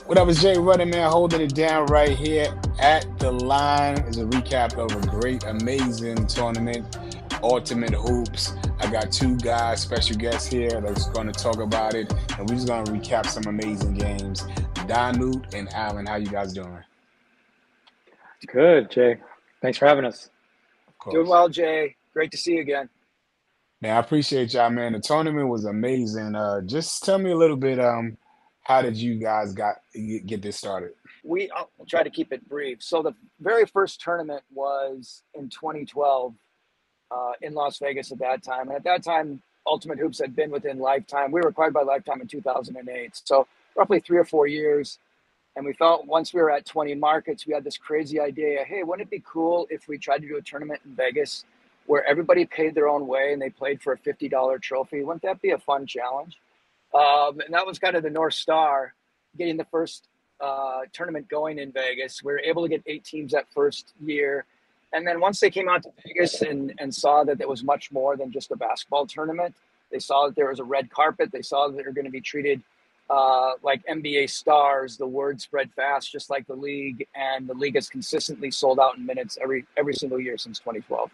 What up, it's Jay Running Man holding it down right here at the line. Is a recap of a great, amazing tournament, Ultimate Hoops. I got two guys, special guests here that's going to talk about it, and we're just going to recap some amazing games. Donut and Alan, how you guys doing? Good, Jay. Thanks for having us. Of Doing course. well, Jay. Great to see you again. Man, I appreciate y'all, man. The tournament was amazing. Just tell me a little bit, how did you guys get this started? I'll try to keep it brief. So the very first tournament was in 2012 in Las Vegas at that time. And at that time, Ultimate Hoops had been within Lifetime. We were acquired by Lifetime in 2008. So roughly 3 or 4 years. And we felt once we were at 20 markets, we had this crazy idea. Hey, wouldn't it be cool if we tried to do a tournament in Vegas where everybody paid their own way and they played for a $50 trophy? Wouldn't that be a fun challenge? And that was kind of the North Star, getting the first tournament going in Vegas. We were able to get 8 teams that first year. And then once they came out to Vegas and saw that it was much more than just a basketball tournament, they saw that there was a red carpet. They saw that they were going to be treated like NBA stars. The word spread fast, just like the league. And the league has consistently sold out in minutes every single year since 2012.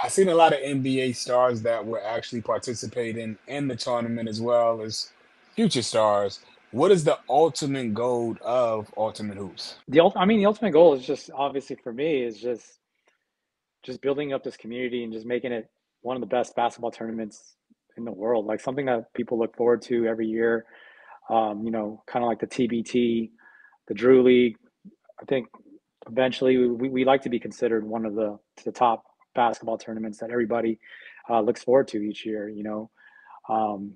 I've seen a lot of NBA stars that were actually participating in the tournament as well as future stars. What is the ultimate goal of Ultimate Hoops? The ultimate goal is just obviously for me is just building up this community and just making it one of the best basketball tournaments in the world. Like something that people look forward to every year. Kind of like the TBT, the Drew League. I think eventually we like to be considered one of the top basketball tournaments that everybody looks forward to each year. Um,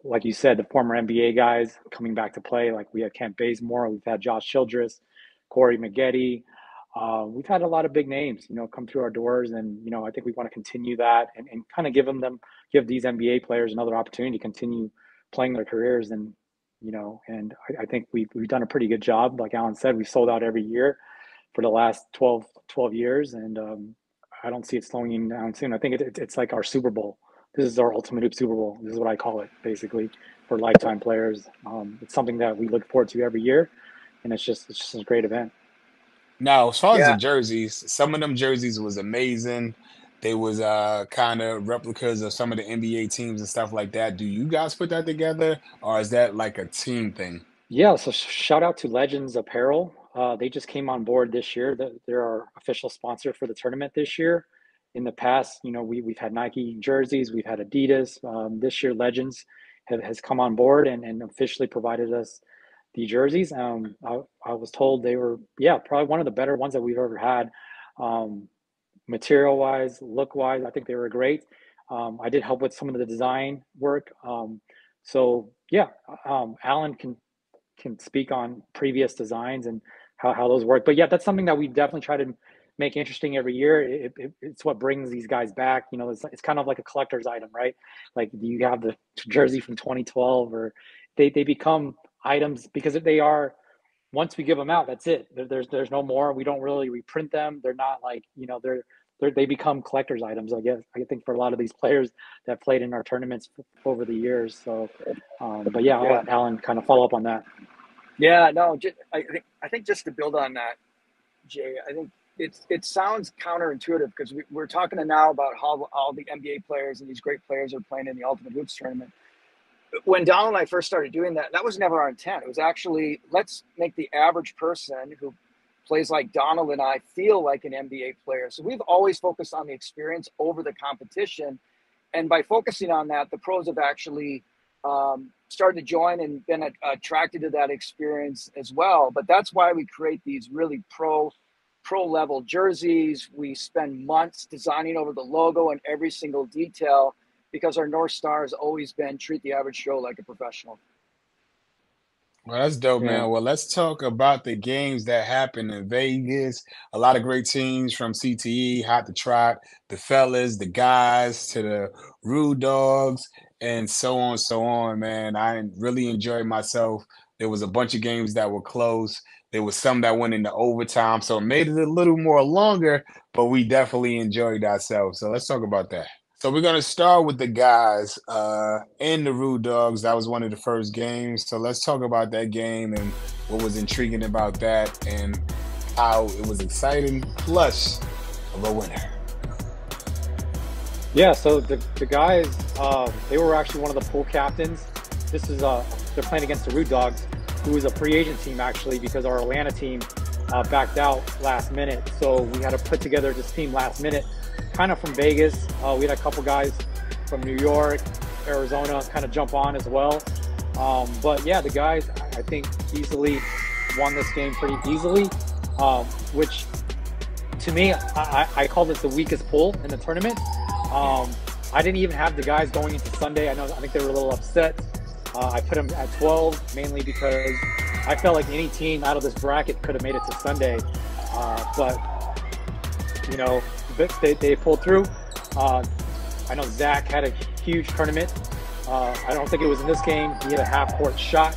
like you said, the former NBA guys coming back to play. Like we had Kent Bazemore, we've had Josh Childress, Corey Maggette. We've had a lot of big names, come through our doors, and I think we want to continue that and kind of give these NBA players another opportunity to continue playing their careers, and I think we've done a pretty good job. Like Alan said, we've sold out every year for the last 12 years, and I don't see it slowing down soon. I think it's like our Super Bowl. This is our ultimate hoop Super Bowl. This is what I call it, basically, for lifetime players. It's something that we look forward to every year, and it's just a great event. Now, as far as the Yeah, jerseys, some of them jerseys was amazing. They was kind of replicas of some of the NBA teams and stuff like that. Do you guys put that together, or is that like a team thing? Yeah, so shout out to Legends Apparel. They just came on board this year. They're our official sponsor for the tournament this year. In the past, we've had Nike jerseys, we've had Adidas. This year, Legends has come on board and officially provided us the jerseys. I was told they were, yeah, probably one of the better ones that we've ever had. Um, Material wise, look wise, I think they were great. I did help with some of the design work. So yeah, Alan can speak on previous designs and how those work. But yeah, that's something that we definitely try to make interesting every year. It's what brings these guys back. It's kind of like a collector's item, right? Like you have the jersey from 2012, or they become items because they are. Once we give them out, that's it. There's no more. We don't really reprint them. They're not like they become collector's items. I guess I think for a lot of these players that played in our tournaments over the years. So, but yeah, I'll yeah, let Alan kind of follow up on that. yeah. No, I think just to build on that, Jay, I think it sounds counterintuitive because we're talking now about how all the NBA players and these great players are playing in the Ultimate Hoops tournament. When Donald and I first started doing that, that was never our intent. It was actually, let's make the average person who plays like Donald and I feel like an NBA player. So we've always focused on the experience over the competition. And by focusing on that, the pros have actually started to join and been attracted to that experience as well. But that's why we create these really pro level jerseys. We spend months designing over the logo and every single detail because our North Star has always been treat the average Joe like a professional. Well, that's dope, Yeah. man. Well, let's talk about the games that happened in Vegas. A lot of great teams from CTE, Hot to Trot, the fellas, the guys, to the Rude Dogs, and so on, man. I really enjoyed myself. There was a bunch of games that were close. There was some that went into overtime, so it made it a little more longer, but we definitely enjoyed ourselves. So let's talk about that. So we're gonna start with the guys and the Rude Dogs. That was one of the first games. So let's talk about that game and what was intriguing about that and how it was exciting, plus of a winner. Yeah, so the guys, they were actually one of the pool captains. This is they're playing against the Rude Dogs, who is a free agent team actually, because our Atlanta team backed out last minute. So we had to put together this team last minute, kind of from Vegas. We had a couple guys from New York, Arizona, kind of jump on as well. But yeah, the guys, I think, easily won this game pretty easily, which to me, I called it the weakest pool in the tournament. I didn't even have the guys going into Sunday. I think they were a little upset. I put them at 12 mainly because I felt like any team out of this bracket could have made it to Sunday. But you know, they pulled through. I know Zach had a huge tournament. I don't think it was in this game. He had a half-court shot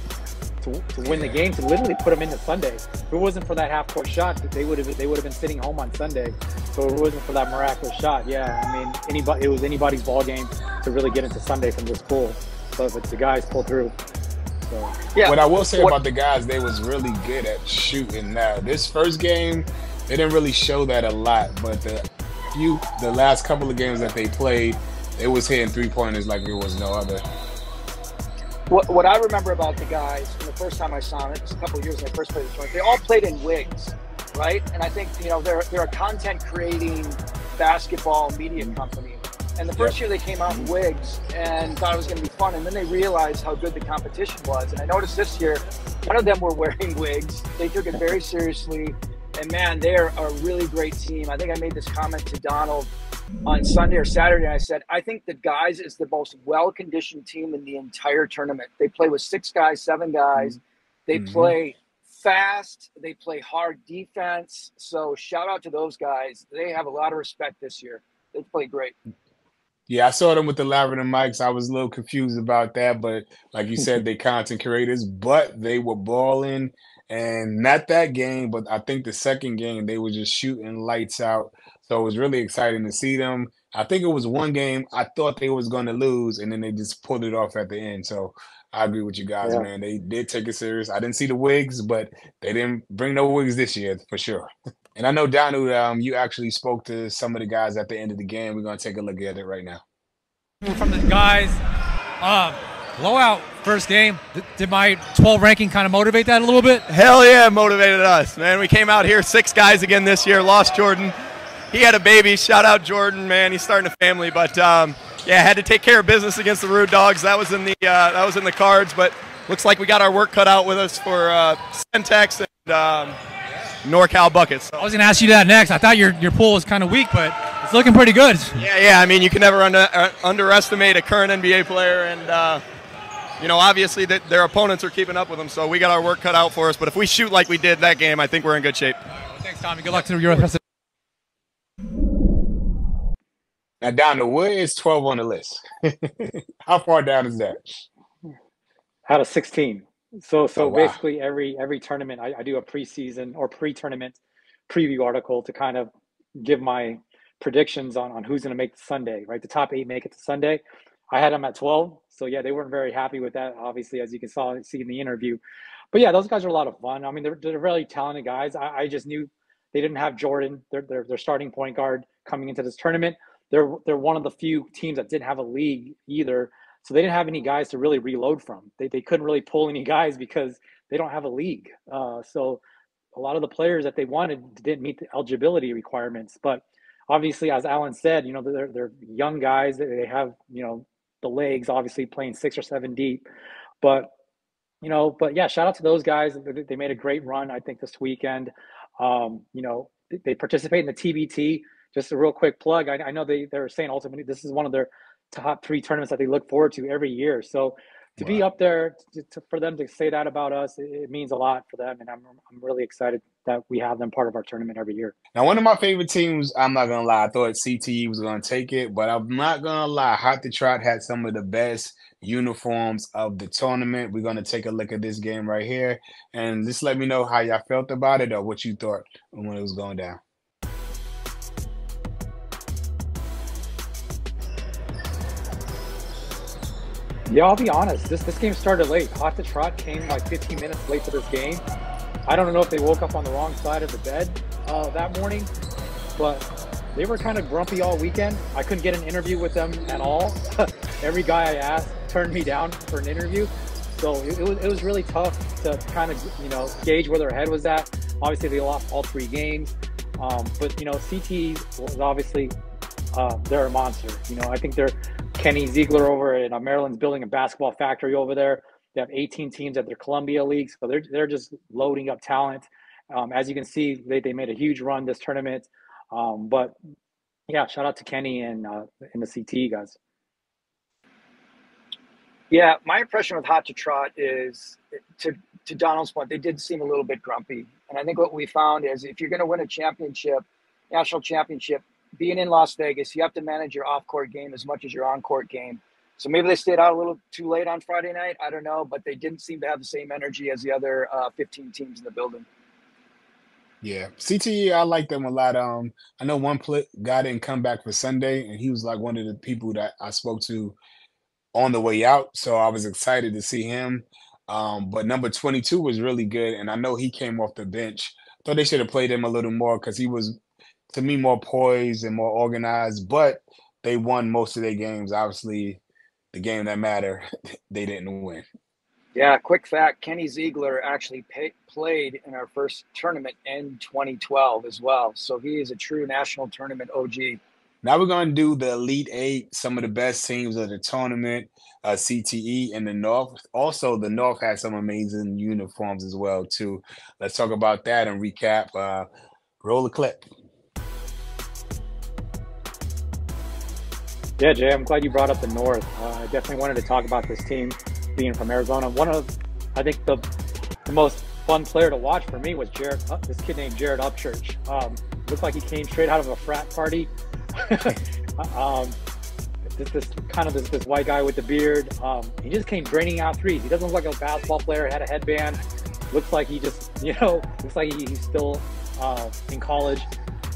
to win the game, to literally put them into Sunday. If it wasn't for that half-court shot, they would have been sitting home on Sunday. So it wasn't for that miraculous shot. Yeah, I mean, it was anybody's ball game to really get into Sunday from this pool. But the guys pulled through. So yeah. What I will say about the guys, they was really good at shooting. Now this first game, they didn't really show that a lot, but the last couple of games that they played, they was hitting 3-pointers like there was no other. What I remember about the guys from the first time I saw them, it was a couple of years when I first played the tournament, they all played in wigs, right? And I think, you know, they're a content creating basketball media company. And the first year they came out in wigs and thought it was going to be fun. And then they realized how good the competition was. And I noticed this year, none of them were wearing wigs. They took it very seriously. And man, they're a really great team. I think I made this comment to Donald on Sunday or Saturday. And I said, I think the guys is the most well-conditioned team in the entire tournament. They play with 6 guys, 7 guys. They play fast. They play hard defense. So shout out to those guys. They have a lot of respect this year. They play great. Yeah, I saw them with the lavender mics. I was a little confused about that, but like you said, they content creators, but they were balling. And not that game, but I think the second game, they were just shooting lights out. So it was really exciting to see them. I think it was one game I thought they was going to lose, and then they just pulled it off at the end. So I agree with you guys, man. They did take it serious. I didn't see the wigs, but they didn't bring no wigs this year for sure. And I know, Donald, you actually spoke to some of the guys at the end of the game. We're going to take a look at it right now. From the guys, blowout first game. Did my 12 ranking kind of motivate that a little bit? Hell yeah, it motivated us, man. We came out here 6 guys again this year. Lost Jordan. He had a baby. Shout out Jordan, man. He's starting a family, but yeah, had to take care of business against the Rude Dogs. That was in the cards, but looks like we got our work cut out with us for Centex and NorCal buckets. So. I was going to ask you that next. I thought your pool was kind of weak, but it's looking pretty good. Yeah. I mean, you can never underestimate a current NBA player, and you know, obviously their opponents are keeping up with them. So we got our work cut out for us. But if we shoot like we did that game, I think we're in good shape. Thanks, Tommy. Good luck to your rest of. Now, Donald, where is 12 on the list? How far down is that? Out of 16. So Oh, wow. basically every tournament I do a preseason or pre-tournament preview article to kind of give my predictions on who's going to make the Sunday, right? The top 8 make it to Sunday. I had them at 12. So yeah, they weren't very happy with that, obviously, as you can see in the interview. But yeah, those guys are a lot of fun. I mean, they're really talented guys. I just knew they didn't have Jordan, their starting point guard, coming into this tournament. They're one of the few teams that didn't have a league either. So they didn't have any guys to really reload from. They couldn't really pull any guys because they don't have a league. So a lot of the players that they wanted didn't meet the eligibility requirements. But obviously, as Alan said, you know, they're young guys. They have, you know, the legs, obviously playing 6 or 7 deep. But yeah, shout out to those guys. They made a great run, I think, this weekend. You know, they participate in the TBT. Just a real quick plug. I know they're saying ultimately this is one of their top 3 tournaments that they look forward to every year. So to be up there, for them to say that about us, it means a lot for them. And I'm really excited that we have them part of our tournament every year. Now, one of my favorite teams, I'm not going to lie, I thought CTE was going to take it, but I'm not going to lie, Hot the Trot had some of the best uniforms of the tournament. We're going to take a look at this game right here, and just let me know how y'all felt about it or what you thought when it was going down. Yeah, I'll be honest. This game started late. Hot to Trot came like 15 minutes late to this game. I don't know if they woke up on the wrong side of the bed that morning, but they were kind of grumpy all weekend. I couldn't get an interview with them at all. Every guy I asked turned me down for an interview. So it was really tough to kind of gauge where their head was at. Obviously, they lost all 3 games, but CT was obviously they're a monster. I think they're Kenny Ziegler over in Maryland's building a basketball factory over there. They have 18 teams at their Columbia League, so they're just loading up talent. As you can see, they made a huge run this tournament. But yeah, shout out to Kenny and the CT guys. Yeah, my impression with Hot to Trot is, to Donald's point, they did seem a little bit grumpy. And I think what we found is if you're going to win a championship, national championship, being in Las Vegas, you have to manage your off-court game as much as your on-court game. So maybe they stayed out a little too late on Friday night. I don't know, but they didn't seem to have the same energy as the other 15 teams in the building. Yeah, CTE, I like them a lot. I know one guy didn't come back for Sunday, and he was like one of the people that I spoke to on the way out, so I was excited to see him. But number 22 was really good, and I know he came off the bench. Thought they should have played him a little more because he was, to me, more poised and more organized. But they won most of their games. Obviously, the game that mattered, they didn't win. Yeah, quick fact, Kenny Ziegler actually played in our first tournament in 2012 as well. So he is a true national tournament OG. Now we're going to do the Elite Eight, some of the best teams of the tournament, CTE in the North. Also, the North had some amazing uniforms as well, too. Let's talk about that and recap. Roll the clip. Yeah, Jay, I'm glad you brought up the North. I definitely wanted to talk about this team being from Arizona. I think the most fun player to watch for me was this kid named Jared Upchurch. Looked like he came straight out of a frat party. This white guy with the beard. He just came draining out threes. He doesn't look like a basketball player. Had a headband. Looks like he just looks like he's still in college.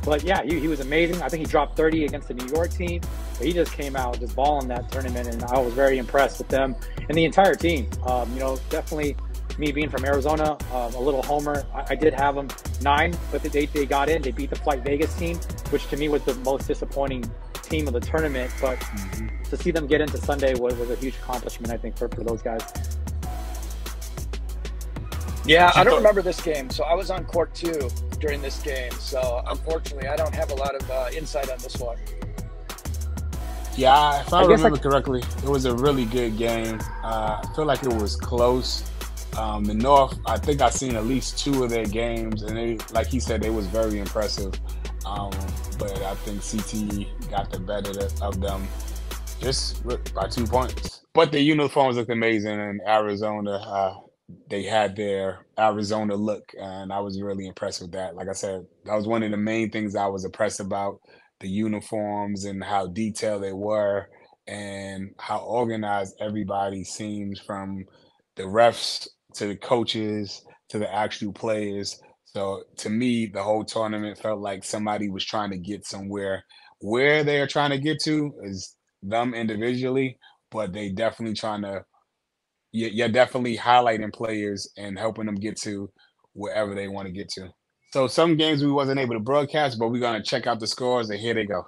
But yeah, he was amazing. I think he dropped 30 against the New York team. But he just came out just balling that tournament, and I was very impressed with them and the entire team. Definitely me being from Arizona, a little homer. I did have them 9, but they got in. They beat the Flight Vegas team, which to me was the most disappointing team of the tournament. But to see them get into Sunday was a huge accomplishment, I think, for those guys. Yeah, I don't remember this game. So I was on court 2 during this game. So unfortunately, I don't have a lot of insight on this one. Yeah, if I remember correctly, it was a really good game. I feel like it was close. The North, I think I've seen at least 2 of their games, and they, like he said, they was very impressive. But I think CT got the better of them just by 2 points. But the uniforms looked amazing in Arizona. They had their Arizona look, and I was really impressed with that. Like I said, that was one of the main things I was impressed about, the uniforms and how detailed they were and how organized everybody seems, from the refs to the coaches to the actual players. So to me, the whole tournament felt like somebody was trying to get somewhere. Where they are trying to get to is them individually, but they definitely trying to, you're definitely highlighting players and helping them get to wherever they want to get to. So some games we wasn't able to broadcast, but we're going to check out the scores, and here they go.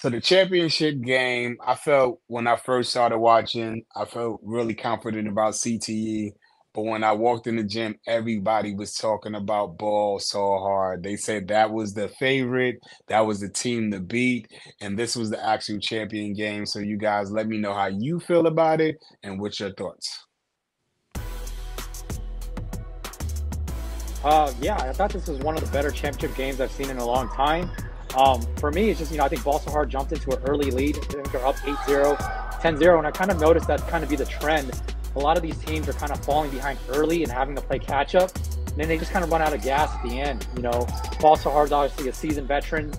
So the championship game, I felt when I first started watching, I felt really confident about CTE. but when I walked in the gym, everybody was talking about Ball So Hard. They said that was the favorite, that was the team to beat, and this was the actual champion game. So you guys let me know how you feel about it and what's your thoughts. Yeah, I thought this was one of the better championship games I've seen in a long time. For me, it's just, I think Ball So Hard jumped into an early lead. I think they're up 8-0, 10-0, and I kind of noticed that kind of be the trend. A lot of these teams are kind of falling behind early and having to play catch up, and then they just kind of run out of gas at the end. Ball So Hard's obviously a seasoned veteran.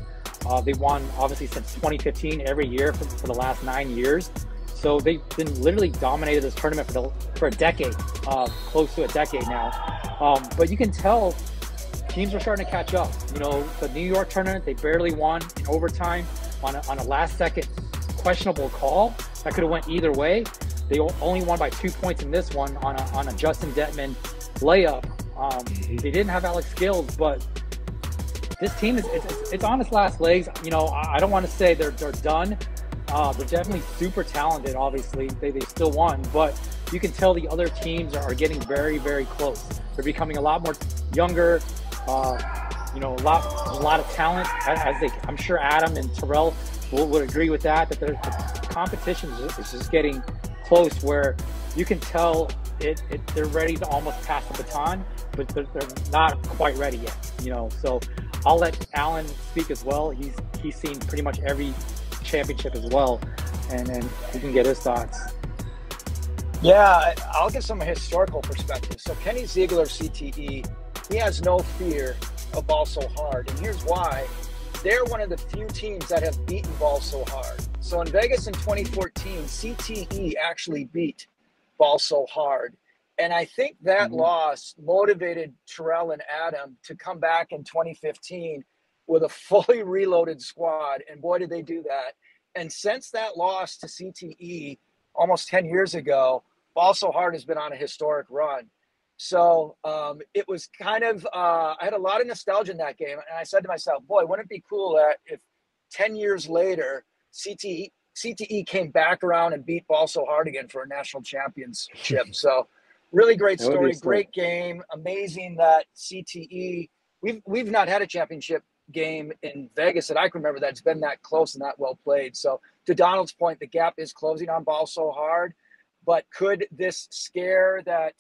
They won obviously since 2015 every year for the last 9 years. So they've been literally dominated this tournament for a decade, close to a decade now. But you can tell teams are starting to catch up. The New York tournament, they barely won in overtime on a last-second questionable call that could have went either way. They only won by 2 points in this one on a Justin Detman layup. They didn't have Alex Gills, but this team it's on its last legs. I don't want to say they're done. They're definitely super talented. Obviously, they still won, but you can tell the other teams are getting very, very close. They're becoming a lot more younger. A lot of talent. I'm sure Adam and Terrell would agree with that. That the competition is just getting close, where you can tell they're ready to almost pass the baton, but they're not quite ready yet. So I'll let Alan speak as well. He's seen pretty much every championship as well, and he can get his thoughts. Yeah, I'll give some historical perspective. So Kenny Ziegler, CTE, he has no fear of Ball So Hard, and here's why. They're one of the few teams that have beaten Ball So Hard. So in Vegas in 2014, CTE actually beat Ball So Hard. And I think that loss motivated Terrell and Adam to come back in 2015 with a fully reloaded squad. And boy, did they do that. And since that loss to CTE almost 10 years ago, Ball So Hard has been on a historic run. So it was kind of, I had a lot of nostalgia in that game. And I said to myself, boy, wouldn't it be cool that if 10 years later, CTE came back around and beat Ball So Hard again for a national championship. So really great story, great game. Amazing that CTE, we've not had a championship game in Vegas that I can remember that's been that close and that well played. So to Donald's point, the gap is closing on Ball So Hard, but could this scare that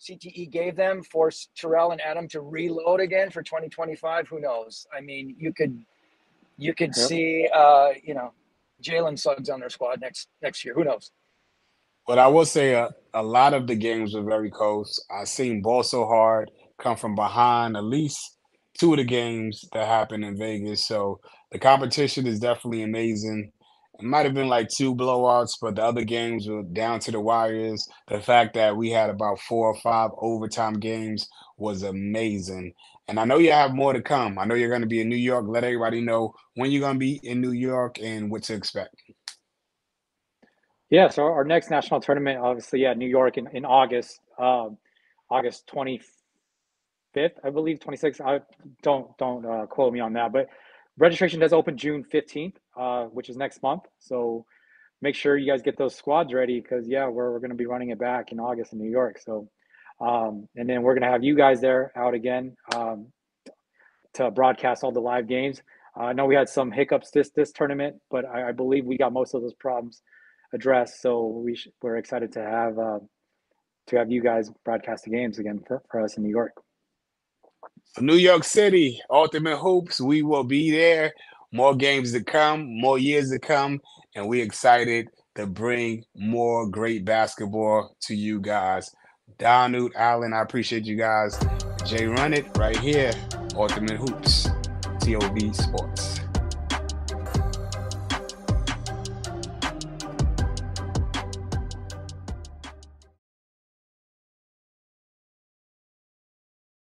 CTE gave them force Terrell and Adam to reload again for 2025? Who knows? I mean, you could see Jalen Suggs on their squad next year. Who knows? But I will say a lot of the games were very close. I seen Ball So Hard come from behind at least two of the games that happened in Vegas. So the competition is definitely amazing. It might have been like 2 blowouts, but the other games were down to the wires. The fact that we had about 4 or 5 overtime games was amazing. And I know you have more to come. I know you're going to be in New York. Let everybody know when you're going to be in New York and what to expect. Yeah, so our next national tournament, obviously, New York in August, August 25th, I believe, 26th. I don't quote me on that, but registration does open June 15th, which is next month. So make sure you guys get those squads ready, because we're going to be running it back in August in New York. So and then we're going to have you guys there out again to broadcast all the live games. I know we had some hiccups this tournament, but I believe we got most of those problems addressed. So we're excited to have you guys broadcast the games again for us in New York. New York City, Ultimate Hoops, we will be there. More games to come, more years to come, and we're excited to bring more great basketball to you guys. Donald, Allen, I appreciate you guys. Jay Run It right here, Ultimate Hoops, TOV Sports.